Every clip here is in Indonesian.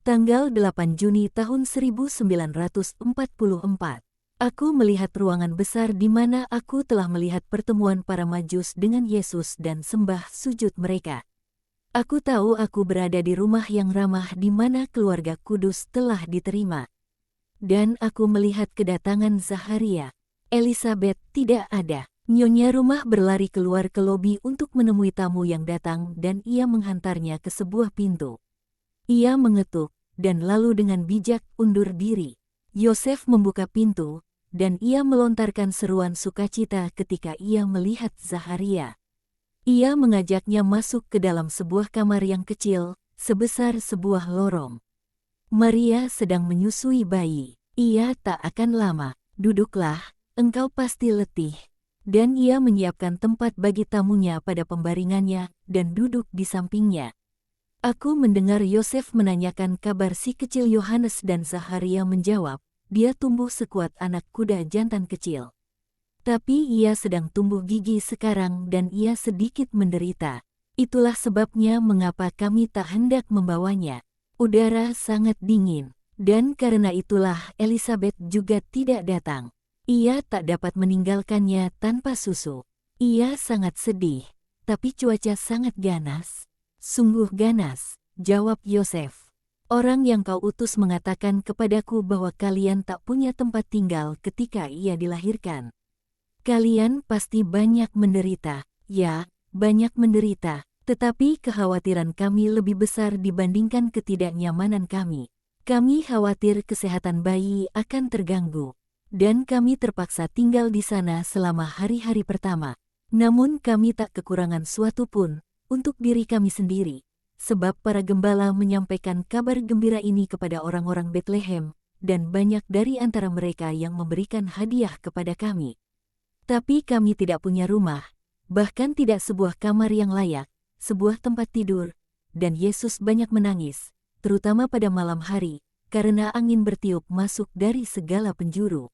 Tanggal 8 Juni tahun 1944. Aku melihat ruangan besar di mana aku telah melihat pertemuan para Majus dengan Yesus dan sembah sujud mereka. Aku tahu aku berada di rumah yang ramah di mana keluarga kudus telah diterima. Dan aku melihat kedatangan Zaharia. Elizabeth tidak ada. Nyonya rumah berlari keluar ke lobi untuk menemui tamu yang datang dan ia menghantarnya ke sebuah pintu. Ia mengetuk, dan lalu dengan bijak undur diri. Yosef membuka pintu, dan ia melontarkan seruan sukacita ketika ia melihat Zaharia. Ia mengajaknya masuk ke dalam sebuah kamar yang kecil, sebesar sebuah lorong. Maria sedang menyusui bayi. Ia tak akan lama. Duduklah, engkau pasti letih. Dan ia menyiapkan tempat bagi tamunya pada pembaringannya dan duduk di sampingnya. Aku mendengar Yosef menanyakan kabar si kecil Yohanes dan Zaharia menjawab, dia tumbuh sekuat anak kuda jantan kecil. Tapi ia sedang tumbuh gigi sekarang dan ia sedikit menderita. Itulah sebabnya mengapa kami tak hendak membawanya. Udara sangat dingin, dan karena itulah Elizabeth juga tidak datang. Ia tak dapat meninggalkannya tanpa susu. Ia sangat sedih, tapi cuaca sangat ganas. Sungguh ganas, jawab Yosef. Orang yang kau utus mengatakan kepadaku bahwa kalian tak punya tempat tinggal ketika ia dilahirkan. Kalian pasti banyak menderita, ya, banyak menderita, tetapi kekhawatiran kami lebih besar dibandingkan ketidaknyamanan kami. Kami khawatir kesehatan bayi akan terganggu, dan kami terpaksa tinggal di sana selama hari-hari pertama. Namun kami tak kekurangan suatu pun untuk diri kami sendiri, sebab para gembala menyampaikan kabar gembira ini kepada orang-orang Betlehem, dan banyak dari antara mereka yang memberikan hadiah kepada kami. Tapi kami tidak punya rumah, bahkan tidak sebuah kamar yang layak, sebuah tempat tidur, dan Yesus banyak menangis, terutama pada malam hari, karena angin bertiup masuk dari segala penjuru.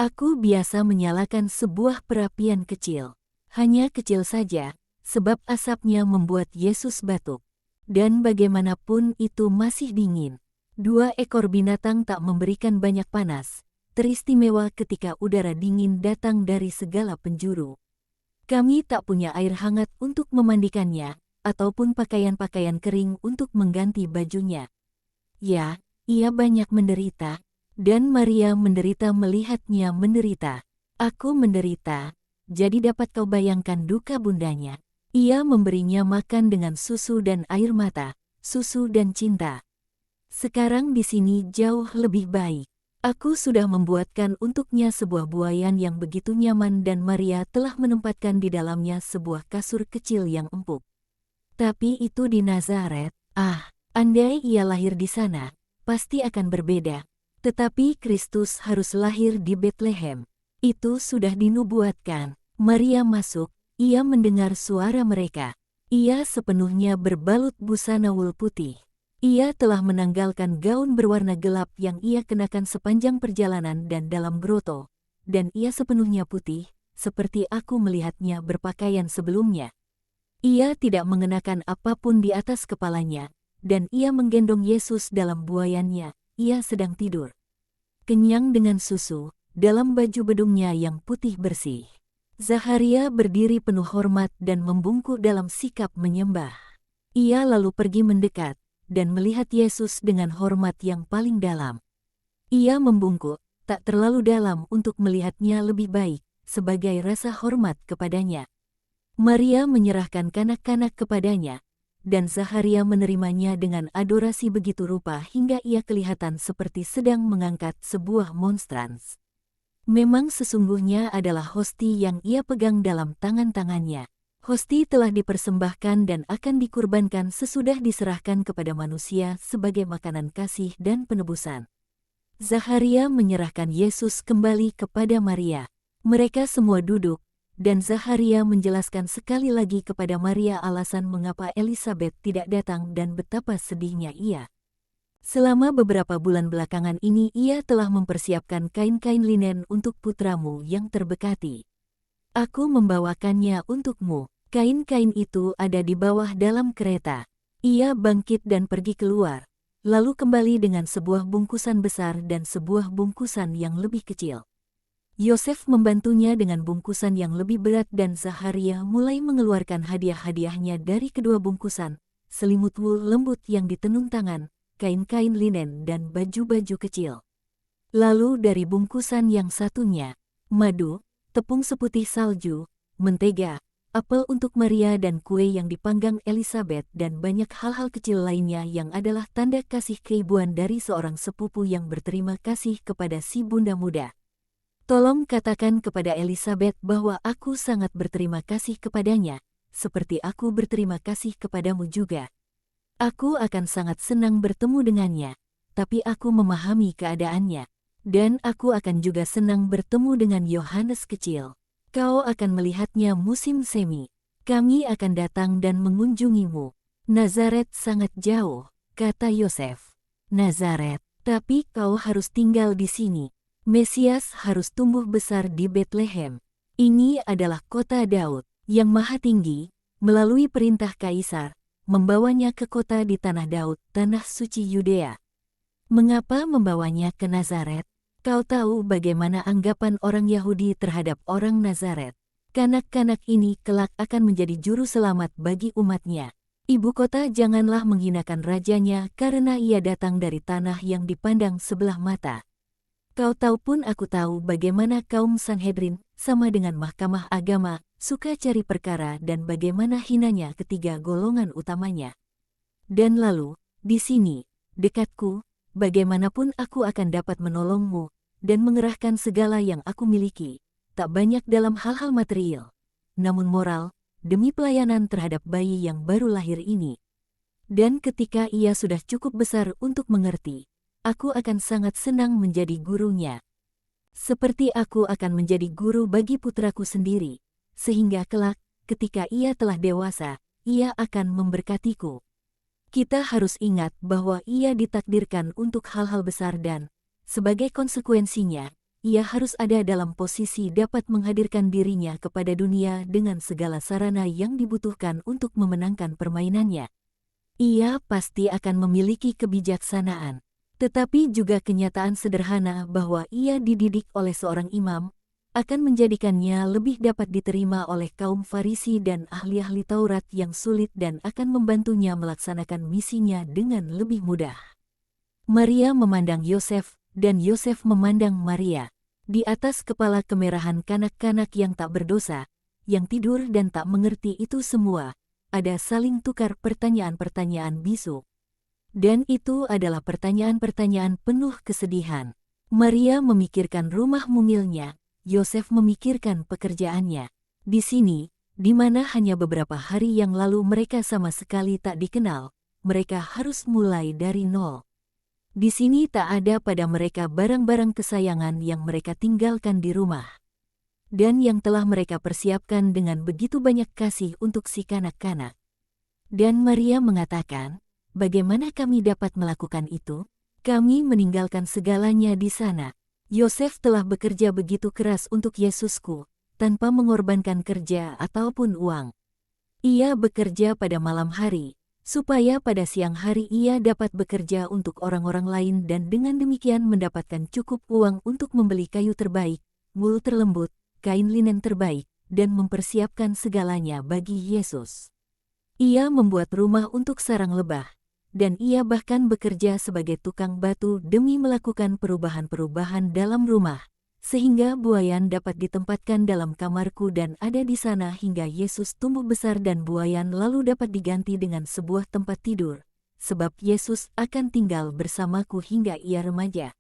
Aku biasa menyalakan sebuah perapian kecil, hanya kecil saja, sebab asapnya membuat Yesus batuk. Dan bagaimanapun itu masih dingin. 2 ekor binatang tak memberikan banyak panas, teristimewa ketika udara dingin datang dari segala penjuru. Kami tak punya air hangat untuk memandikannya, ataupun pakaian-pakaian kering untuk mengganti bajunya. Ya, ia banyak menderita, dan Maria menderita melihatnya menderita. Aku menderita, jadi dapat kau bayangkan duka bundanya. Ia memberinya makan dengan susu dan air mata, susu dan cinta. Sekarang di sini jauh lebih baik. Aku sudah membuatkan untuknya sebuah buaian yang begitu nyaman dan Maria telah menempatkan di dalamnya sebuah kasur kecil yang empuk. Tapi itu di Nazaret. Andai ia lahir di sana, pasti akan berbeda. Tetapi Kristus harus lahir di Betlehem. Itu sudah dinubuatkan. Maria masuk, ia mendengar suara mereka. Ia sepenuhnya berbalut busana wul putih. Ia telah menanggalkan gaun berwarna gelap yang ia kenakan sepanjang perjalanan dan dalam groto, dan ia sepenuhnya putih, seperti aku melihatnya berpakaian sebelumnya. Ia tidak mengenakan apapun di atas kepalanya, dan ia menggendong Yesus dalam buaiannya, ia sedang tidur. Kenyang dengan susu, dalam baju bedungnya yang putih bersih. Zaharia berdiri penuh hormat dan membungkuk dalam sikap menyembah. Ia lalu pergi mendekat, dan melihat Yesus dengan hormat yang paling dalam. Ia membungkuk, tak terlalu dalam untuk melihatnya lebih baik, sebagai rasa hormat kepadanya. Maria menyerahkan kanak-kanak kepadanya, dan Zaharia menerimanya dengan adorasi begitu rupa hingga ia kelihatan seperti sedang mengangkat sebuah monstrans. Memang sesungguhnya adalah hosti yang ia pegang dalam tangan-tangannya. Hosti telah dipersembahkan dan akan dikurbankan sesudah diserahkan kepada manusia sebagai makanan kasih dan penebusan. Zaharia menyerahkan Yesus kembali kepada Maria. Mereka semua duduk, dan Zaharia menjelaskan sekali lagi kepada Maria alasan mengapa Elizabeth tidak datang dan betapa sedihnya ia. Selama beberapa bulan belakangan ini ia telah mempersiapkan kain-kain linen untuk putramu yang terberkati. Aku membawakannya untukmu. Kain-kain itu ada di bawah dalam kereta. Ia bangkit dan pergi keluar. lalu kembali dengan sebuah bungkusan besar dan sebuah bungkusan yang lebih kecil. Yosef membantunya dengan bungkusan yang lebih berat dan Zaharia mulai mengeluarkan hadiah-hadiahnya dari kedua bungkusan, selimut wul lembut yang ditenun tangan, kain-kain linen dan baju-baju kecil. Lalu dari bungkusan yang satunya, madu, tepung seputih salju, mentega, apel untuk Maria dan kue yang dipanggang Elizabeth dan banyak hal-hal kecil lainnya yang adalah tanda kasih keibuan dari seorang sepupu yang berterima kasih kepada si bunda muda. Tolong katakan kepada Elizabeth bahwa aku sangat berterima kasih kepadanya, seperti aku berterima kasih kepadamu juga. Aku akan sangat senang bertemu dengannya, tapi aku memahami keadaannya. Dan aku akan juga senang bertemu dengan Yohanes kecil. Kau akan melihatnya musim semi. Kami akan datang dan mengunjungimu. Nazaret sangat jauh, kata Yosef. Nazaret, tapi kau harus tinggal di sini. Mesias harus tumbuh besar di Betlehem. Ini adalah kota Daud, yang maha tinggi, melalui perintah Kaisar, membawanya ke kota di tanah Daud, tanah suci Yudea. Mengapa membawanya ke Nazaret? Kau tahu bagaimana anggapan orang Yahudi terhadap orang Nazaret. Kanak-kanak ini kelak akan menjadi juru selamat bagi umatnya. Ibu kota janganlah menghinakan rajanya karena ia datang dari tanah yang dipandang sebelah mata. Kau tahu pun aku tahu bagaimana kaum Sanhedrin, sama dengan mahkamah agama, suka cari perkara dan bagaimana hinanya ketiga golongan utamanya. Dan lalu, di sini, dekatku, bagaimanapun aku akan dapat menolongmu, dan mengerahkan segala yang aku miliki, tak banyak dalam hal-hal material, namun moral, demi pelayanan terhadap bayi yang baru lahir ini. Dan ketika ia sudah cukup besar untuk mengerti, aku akan sangat senang menjadi gurunya. Seperti aku akan menjadi guru bagi putraku sendiri, sehingga kelak, ketika ia telah dewasa, ia akan memberkatiku. Kita harus ingat bahwa ia ditakdirkan untuk hal-hal besar dan, sebagai konsekuensinya, ia harus ada dalam posisi dapat menghadirkan dirinya kepada dunia dengan segala sarana yang dibutuhkan untuk memenangkan permainannya. Ia pasti akan memiliki kebijaksanaan, tetapi juga kenyataan sederhana bahwa ia dididik oleh seorang imam, akan menjadikannya lebih dapat diterima oleh kaum Farisi dan ahli-ahli Taurat yang sulit dan akan membantunya melaksanakan misinya dengan lebih mudah. Maria memandang Yosef, dan Yosef memandang Maria. Di atas kepala kemerahan kanak-kanak yang tak berdosa, yang tidur dan tak mengerti itu semua, ada saling tukar pertanyaan-pertanyaan bisu. Dan itu adalah pertanyaan-pertanyaan penuh kesedihan. Maria memikirkan rumah mungilnya, Yosef memikirkan pekerjaannya. Di sini, di mana hanya beberapa hari yang lalu mereka sama sekali tak dikenal, mereka harus mulai dari nol. Di sini tak ada pada mereka barang-barang kesayangan yang mereka tinggalkan di rumah, dan yang telah mereka persiapkan dengan begitu banyak kasih untuk si kanak-kanak. Dan Maria mengatakan, bagaimana kami dapat melakukan itu? Kami meninggalkan segalanya di sana. Yosef telah bekerja begitu keras untuk Yesusku, tanpa mengorbankan kerja ataupun uang. Ia bekerja pada malam hari, supaya pada siang hari ia dapat bekerja untuk orang-orang lain dan dengan demikian mendapatkan cukup uang untuk membeli kayu terbaik, wul terlembut, kain linen terbaik, dan mempersiapkan segalanya bagi Yesus. Ia membuat rumah untuk sarang lebah, dan ia bahkan bekerja sebagai tukang batu demi melakukan perubahan-perubahan dalam rumah, sehingga buayan dapat ditempatkan dalam kamarku dan ada di sana hingga Yesus tumbuh besar dan buayan lalu dapat diganti dengan sebuah tempat tidur, sebab Yesus akan tinggal bersamaku hingga ia remaja.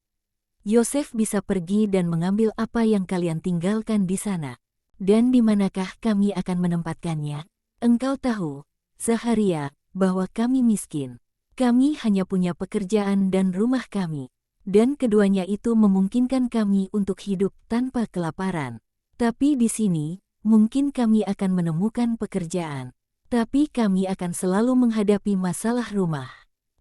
Yosef bisa pergi dan mengambil apa yang kalian tinggalkan di sana. Dan di manakah kami akan menempatkannya? Engkau tahu, Zaharia, bahwa kami miskin. Kami hanya punya pekerjaan dan rumah kami. Dan keduanya itu memungkinkan kami untuk hidup tanpa kelaparan. Tapi di sini, mungkin kami akan menemukan pekerjaan. Tapi kami akan selalu menghadapi masalah rumah.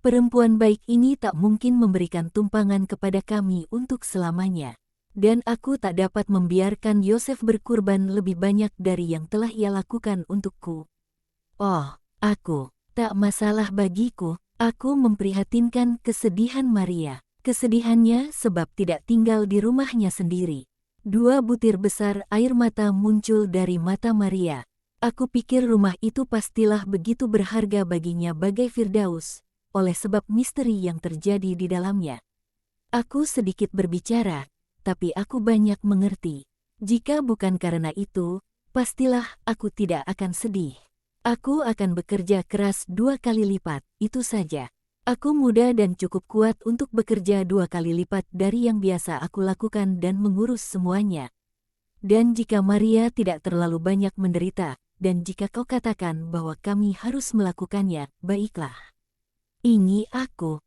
Perempuan baik ini tak mungkin memberikan tumpangan kepada kami untuk selamanya. Dan aku tak dapat membiarkan Yosef berkurban lebih banyak dari yang telah ia lakukan untukku. Oh, aku, tak masalah bagiku, Aku memprihatinkan kesedihan Maria. Kesedihannya sebab tidak tinggal di rumahnya sendiri. 2 butir besar air mata muncul dari mata Maria. Aku pikir rumah itu pastilah begitu berharga baginya bagai Firdaus, oleh sebab misteri yang terjadi di dalamnya. Aku sedikit berbicara, tapi aku banyak mengerti. Jika bukan karena itu, pastilah aku tidak akan sedih. Aku akan bekerja keras 2 kali lipat, itu saja. Aku muda dan cukup kuat untuk bekerja 2 kali lipat dari yang biasa aku lakukan dan mengurus semuanya. Dan jika Maria tidak terlalu banyak menderita, dan jika kau katakan bahwa kami harus melakukannya, baiklah. Ini aku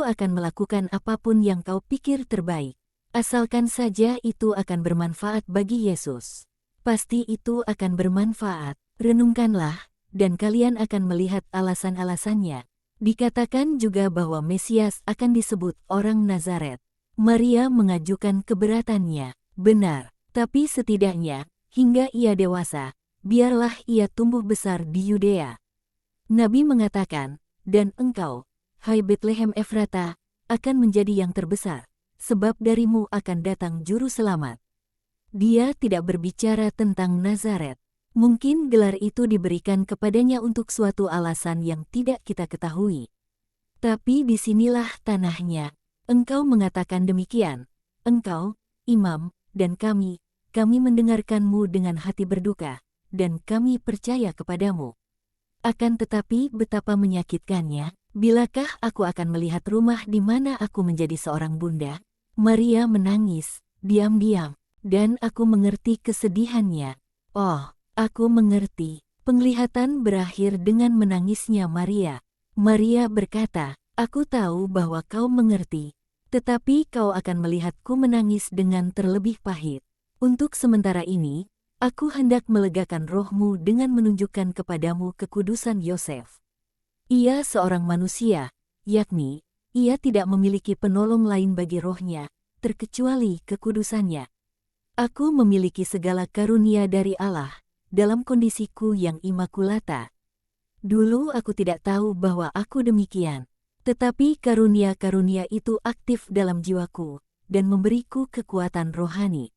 akan melakukan apapun yang kau pikir terbaik. Asalkan saja itu akan bermanfaat bagi Yesus. Pasti itu akan bermanfaat. Renungkanlah, dan kalian akan melihat alasan-alasannya. Dikatakan juga bahwa Mesias akan disebut orang Nazaret. Maria mengajukan keberatannya. Benar, tapi setidaknya, hingga ia dewasa, biarlah ia tumbuh besar di Yudea. Nabi mengatakan, dan engkau, hai Betlehem Efrata, akan menjadi yang terbesar, sebab darimu akan datang juru selamat. Dia tidak berbicara tentang Nazaret. Mungkin gelar itu diberikan kepadanya untuk suatu alasan yang tidak kita ketahui. Tapi disinilah tanahnya. Engkau mengatakan demikian. Engkau, imam, dan kami mendengarkanmu dengan hati berduka, dan kami percaya kepadamu. Akan tetapi betapa menyakitkannya, bilakah aku akan melihat rumah di mana aku menjadi seorang bunda? Maria menangis, diam-diam, dan aku mengerti kesedihannya. Oh, aku mengerti. Penglihatan berakhir dengan menangisnya Maria. Maria berkata, aku tahu bahwa kau mengerti, tetapi kau akan melihatku menangis dengan terlebih pahit. Untuk sementara ini, aku hendak melegakan rohmu dengan menunjukkan kepadamu kekudusan Yosef. Ia seorang manusia, yakni, ia tidak memiliki penolong lain bagi rohnya, terkecuali kekudusannya. Aku memiliki segala karunia dari Allah, dalam kondisiku yang imakulata. Dulu aku tidak tahu bahwa aku demikian, tetapi karunia-karunia itu aktif dalam jiwaku, dan memberiku kekuatan rohani.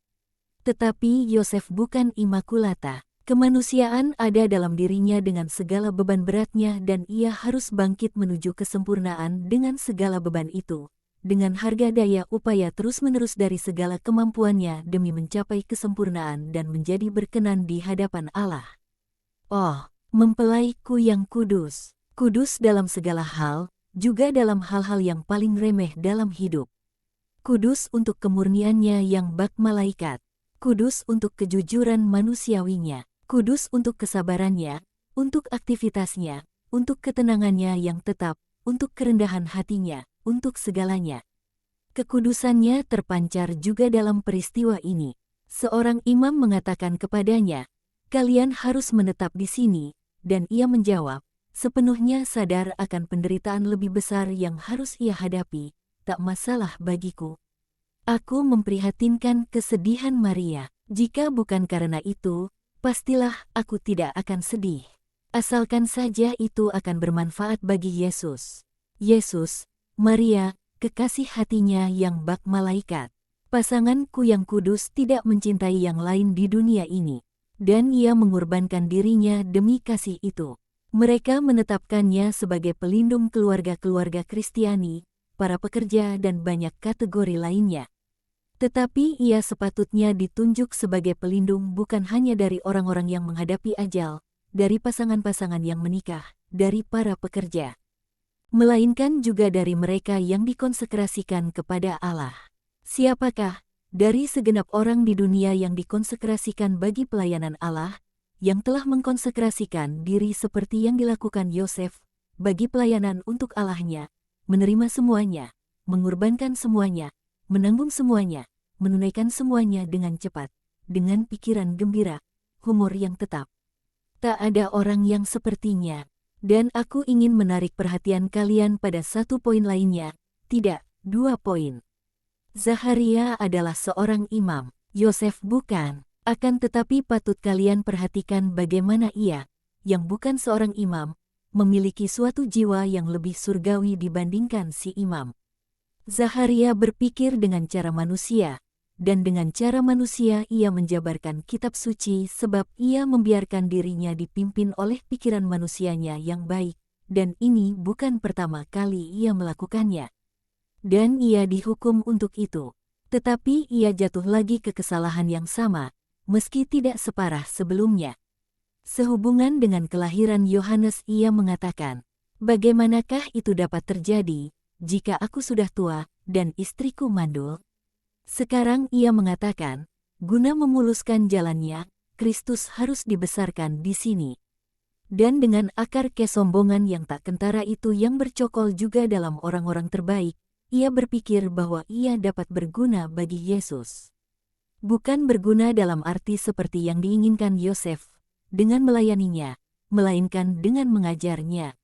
Tetapi Yosef bukan imakulata. Kemanusiaan ada dalam dirinya dengan segala beban beratnya dan ia harus bangkit menuju kesempurnaan dengan segala beban itu, dengan harga daya upaya terus-menerus dari segala kemampuannya demi mencapai kesempurnaan dan menjadi berkenan di hadapan Allah. Oh, mempelaiku yang kudus, kudus dalam segala hal, juga dalam hal-hal yang paling remeh dalam hidup. Kudus untuk kemurniannya yang bak malaikat, kudus untuk kejujuran manusiawinya, kudus untuk kesabarannya, untuk aktivitasnya, untuk ketenangannya yang tetap, untuk kerendahan hatinya, untuk segalanya. Kekudusannya terpancar juga dalam peristiwa ini. Seorang imam mengatakan kepadanya, kalian harus menetap di sini, dan ia menjawab, sepenuhnya sadar akan penderitaan lebih besar yang harus ia hadapi, tak masalah bagiku. Aku memprihatinkan kesedihan Maria. Jika bukan karena itu, pastilah aku tidak akan sedih. Asalkan saja itu akan bermanfaat bagi Yesus. Yesus, Maria, kekasih hatinya yang bak malaikat. Pasanganku yang kudus tidak mencintai yang lain di dunia ini. Dan ia mengorbankan dirinya demi kasih itu. Mereka menetapkannya sebagai pelindung keluarga-keluarga Kristiani, para pekerja dan banyak kategori lainnya. Tetapi ia sepatutnya ditunjuk sebagai pelindung bukan hanya dari orang-orang yang menghadapi ajal, dari pasangan-pasangan yang menikah, dari para pekerja, melainkan juga dari mereka yang dikonsekrasikan kepada Allah. Siapakah dari segenap orang di dunia yang dikonsekrasikan bagi pelayanan Allah, yang telah mengkonsekrasikan diri seperti yang dilakukan Yosef, bagi pelayanan untuk Allahnya, menerima semuanya, mengorbankan semuanya, menanggung semuanya, menunaikan semuanya dengan cepat, dengan pikiran gembira, humor yang tetap. Tak ada orang yang sepertinya. Dan aku ingin menarik perhatian kalian pada satu poin lainnya, tidak, 2 poin. Zaharia adalah seorang imam, Yosef bukan. Akan tetapi patut kalian perhatikan bagaimana ia, yang bukan seorang imam, memiliki suatu jiwa yang lebih surgawi dibandingkan si imam. Zaharia berpikir dengan cara manusia, dan dengan cara manusia ia menjabarkan kitab suci sebab ia membiarkan dirinya dipimpin oleh pikiran manusianya yang baik, dan ini bukan pertama kali ia melakukannya. Dan ia dihukum untuk itu. Tetapi ia jatuh lagi ke kesalahan yang sama, meski tidak separah sebelumnya. Sehubungan dengan kelahiran Yohanes ia mengatakan, "Bagaimanakah itu dapat terjadi, jika aku sudah tua, dan istriku mandul?" Sekarang ia mengatakan, guna memuluskan jalannya, Kristus harus dibesarkan di sini. Dan dengan akar kesombongan yang tak kentara itu yang bercokol juga dalam orang-orang terbaik, ia berpikir bahwa ia dapat berguna bagi Yesus. Bukan berguna dalam arti seperti yang diinginkan Yosef, dengan melayaninya, melainkan dengan mengajarnya.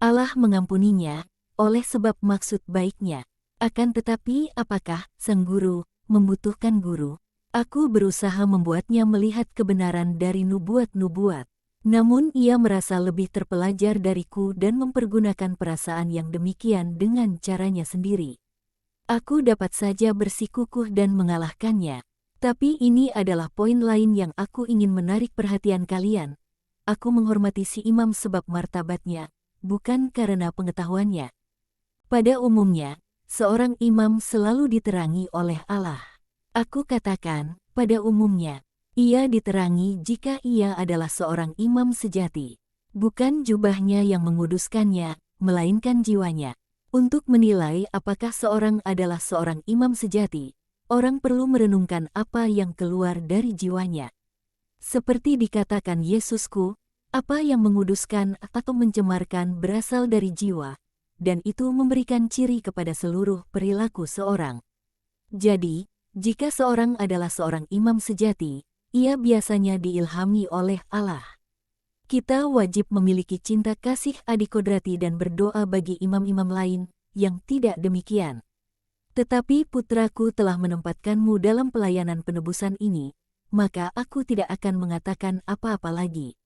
Allah mengampuninya, oleh sebab maksud baiknya. Akan tetapi apakah sang guru membutuhkan guru? Aku berusaha membuatnya melihat kebenaran dari nubuat-nubuat. Namun ia merasa lebih terpelajar dariku dan mempergunakan perasaan yang demikian dengan caranya sendiri. Aku dapat saja bersikukuh dan mengalahkannya. Tapi ini adalah poin lain yang aku ingin menarik perhatian kalian. Aku menghormati si imam sebab martabatnya, bukan karena pengetahuannya. Pada umumnya, seorang imam selalu diterangi oleh Allah. Aku katakan, pada umumnya, ia diterangi jika ia adalah seorang imam sejati. Bukan jubahnya yang menguduskannya, melainkan jiwanya. Untuk menilai apakah seorang adalah seorang imam sejati, orang perlu merenungkan apa yang keluar dari jiwanya. Seperti dikatakan Yesusku, apa yang menguduskan atau mencemarkan berasal dari jiwa, dan itu memberikan ciri kepada seluruh perilaku seorang. Jadi, jika seorang adalah seorang imam sejati, ia biasanya diilhami oleh Allah. Kita wajib memiliki cinta kasih adikodrati dan berdoa bagi imam-imam lain yang tidak demikian. Tetapi putraku telah menempatkanmu dalam pelayanan penebusan ini, maka aku tidak akan mengatakan apa-apa lagi.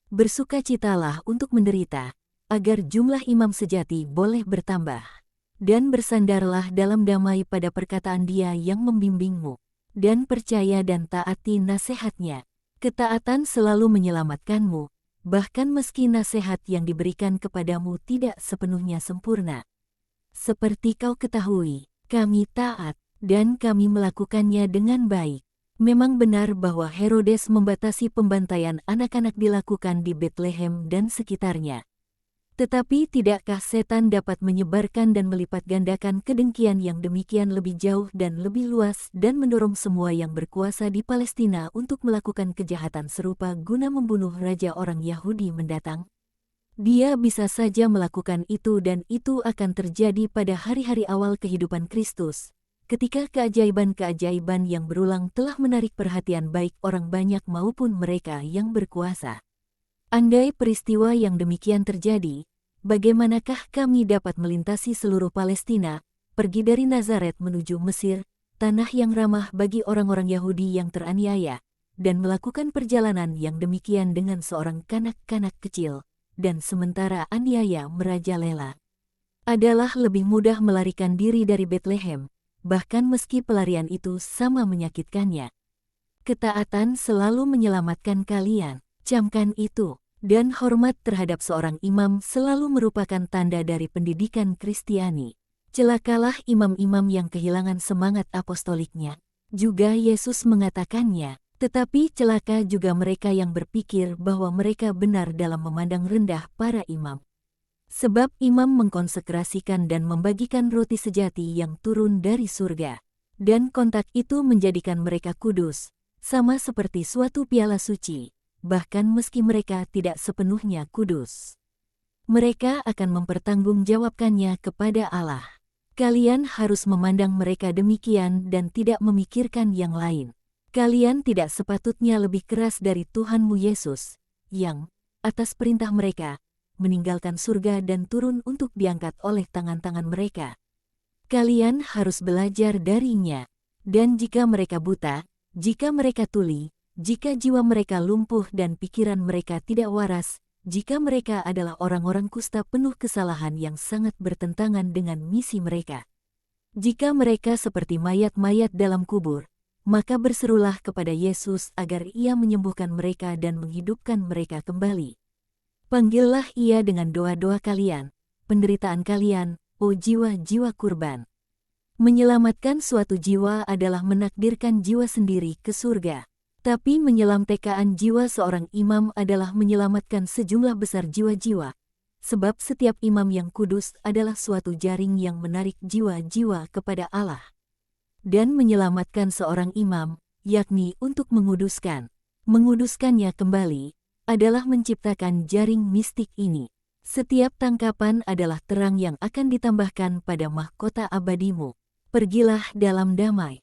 Bersukacitalah untuk menderita, agar jumlah imam sejati boleh bertambah. Dan bersandarlah dalam damai pada perkataan Dia yang membimbingmu, dan percaya dan taati nasihatnya. Ketaatan selalu menyelamatkanmu, bahkan meski nasihat yang diberikan kepadamu tidak sepenuhnya sempurna. Seperti kau ketahui, kami taat, dan kami melakukannya dengan baik. Memang benar bahwa Herodes membatasi pembantaian anak-anak dilakukan di Betlehem dan sekitarnya. Tetapi tidakkah setan dapat menyebarkan dan melipat gandakan kedengkian yang demikian lebih jauh dan lebih luas dan mendorong semua yang berkuasa di Palestina untuk melakukan kejahatan serupa guna membunuh raja orang Yahudi mendatang? Dia bisa saja melakukan itu dan itu akan terjadi pada hari-hari awal kehidupan Kristus, ketika keajaiban-keajaiban yang berulang telah menarik perhatian baik orang banyak maupun mereka yang berkuasa. Andai peristiwa yang demikian terjadi, bagaimanakah kami dapat melintasi seluruh Palestina, pergi dari Nazaret menuju Mesir, tanah yang ramah bagi orang-orang Yahudi yang teraniaya, dan melakukan perjalanan yang demikian dengan seorang kanak-kanak kecil, dan sementara aniaya merajalela? Adalah lebih mudah melarikan diri dari Betlehem, bahkan meski pelarian itu sama menyakitkannya. Ketaatan selalu menyelamatkan kalian, camkan itu, dan hormat terhadap seorang imam selalu merupakan tanda dari pendidikan Kristiani. Celakalah imam-imam yang kehilangan semangat apostoliknya. Juga Yesus mengatakannya. Tetapi celaka juga mereka yang berpikir bahwa mereka benar dalam memandang rendah para imam. Sebab imam mengkonsekrasikan dan membagikan roti sejati yang turun dari surga. Dan kontak itu menjadikan mereka kudus, sama seperti suatu piala suci, bahkan meski mereka tidak sepenuhnya kudus. Mereka akan mempertanggungjawabkannya kepada Allah. Kalian harus memandang mereka demikian dan tidak memikirkan yang lain. Kalian tidak sepatutnya lebih keras dari Tuhanmu Yesus, yang, atas perintah mereka, meninggalkan surga dan turun untuk diangkat oleh tangan-tangan mereka. Kalian harus belajar darinya, dan jika mereka buta, jika mereka tuli, jika jiwa mereka lumpuh dan pikiran mereka tidak waras, jika mereka adalah orang-orang kusta penuh kesalahan yang sangat bertentangan dengan misi mereka. Jika mereka seperti mayat-mayat dalam kubur, maka berserulah kepada Yesus agar Ia menyembuhkan mereka dan menghidupkan mereka kembali. Panggillah Ia dengan doa-doa kalian, penderitaan kalian, oh jiwa-jiwa kurban. Menyelamatkan suatu jiwa adalah menakdirkan jiwa sendiri ke surga. Tapi menyelamtekaan jiwa seorang imam adalah menyelamatkan sejumlah besar jiwa-jiwa. Sebab setiap imam yang kudus adalah suatu jaring yang menarik jiwa-jiwa kepada Allah. Dan menyelamatkan seorang imam, yakni untuk menguduskannya kembali, adalah menciptakan jaring mistik ini. Setiap tangkapan adalah terang yang akan ditambahkan pada mahkota abadimu. Pergilah dalam damai.